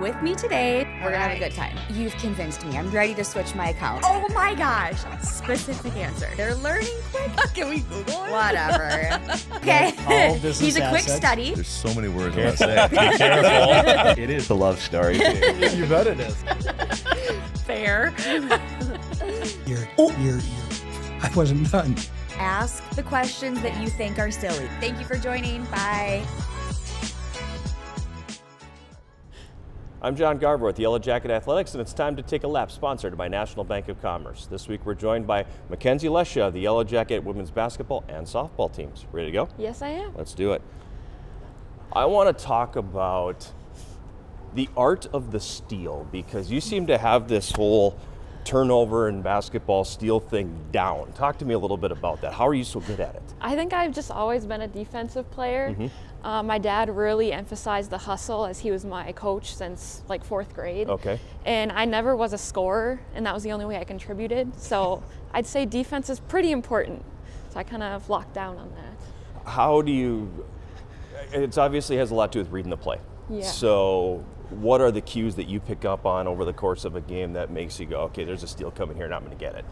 With me today, we're gonna have a good time. You've convinced me. I'm ready to switch my account. Oh my gosh. Specific answer. They're learning quick. Can we Google it? Whatever. Okay. He's a quick study. There's so many words I want to say. Be careful. It is a love story. You bet it is. Fair. I wasn't done. Ask the questions that you think are silly. Thank you for joining. Bye. I'm John Garber with Yellow Jacket Athletics, and it's time to take a lap, sponsored by National Bank of Commerce. This week we're joined by MyKenzie Leccia, the Yellow Jacket women's basketball and softball teams. Ready to go? Yes, I am. Let's do it. I want to talk about the art of the steal, because you seem to have this whole turnover and basketball steal thing down. Talk to me a little bit about that. How are you so good at it? I think I've just always been a defensive player. My dad really emphasized the hustle, as he was my coach since like 4th grade. Okay. And I never was a scorer, and that was the only way I contributed. So I'd say defense is pretty important. So I kind of locked down on that. How do you, it obviously has a lot to do with reading the play. Yeah. So what are the cues that you pick up on over the course of a game that makes you go, okay, there's a steal coming here and I'm going to get it?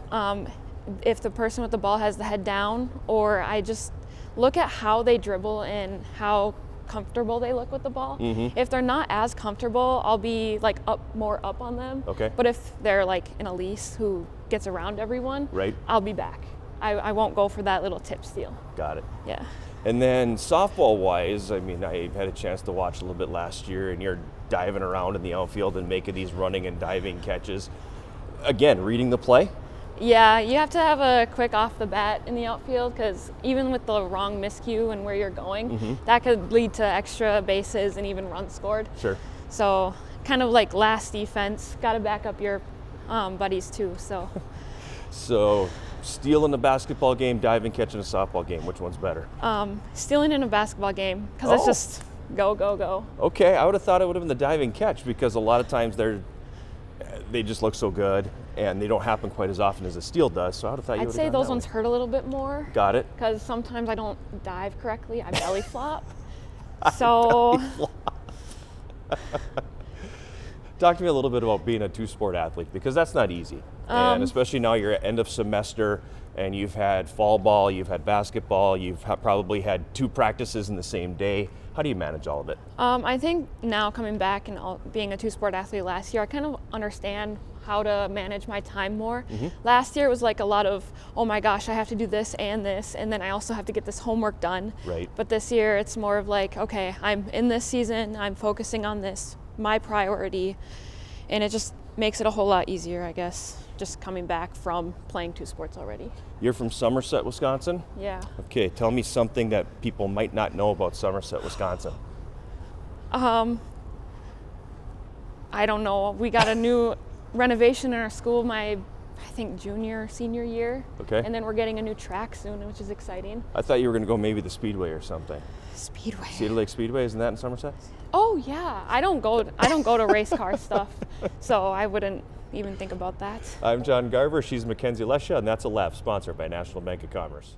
If the person with the ball has the head down, or I just look at how they dribble and how comfortable they look with the ball. If they're not as comfortable, I'll be like more up on them. Okay. But if they're like an Elise who gets around everyone, right, I'll be back. I won't go for that little tip steal. Got it. Yeah. And then softball-wise, I mean, I had a chance to watch a little bit last year, and you're diving around in the outfield and making these running and diving catches. Again, reading the play? Yeah, you have to have a quick off the bat in the outfield, because even with the wrong miscue and where you're going, that could lead to extra bases and even runs scored. Sure. So kind of like last defense, got to back up your buddies too. So. So stealing a basketball game, diving, catching a softball game, which one's better? Stealing in a basketball game, because it's just go, go, go. Okay, I would have thought it would have been the diving catch, because a lot of times they just look so good and they don't happen quite as often as a steal does. So I would have thought you would have I'd say gone those that ones way. hurt a little bit more. Got it. Because sometimes I don't dive correctly. I belly flop. So. Talk to me a little bit about being a two-sport athlete, because that's not easy. And especially now you're at end of semester and you've had fall ball, you've had basketball, you've probably had 2 practices in the same day. How do you manage all of it? I think now coming back and being a two-sport athlete last year, I kind of understand how to manage my time more. Last year it was like a lot of, oh my gosh, I have to do this, and then I also have to get this homework done. Right. But this year it's more of like, okay, I'm in this season, I'm focusing on this, my priority, and it just makes it a whole lot easier, I guess, just coming back from playing 2 sports already. You're from Somerset, Wisconsin? Yeah. Okay, tell me something that people might not know about Somerset, Wisconsin. I don't know. We got a new renovation in our school I think senior year. Okay. And then we're getting a new track soon, which is exciting. I thought you were going to go maybe the Speedway or something. Speedway. Cedar Lake Speedway, isn't that in Somerset? Oh yeah, I don't go to race car stuff, so I wouldn't even think about that. I'm John Garber, she's MyKenzie Leccia, and that's a lap, sponsored by National Bank of Commerce.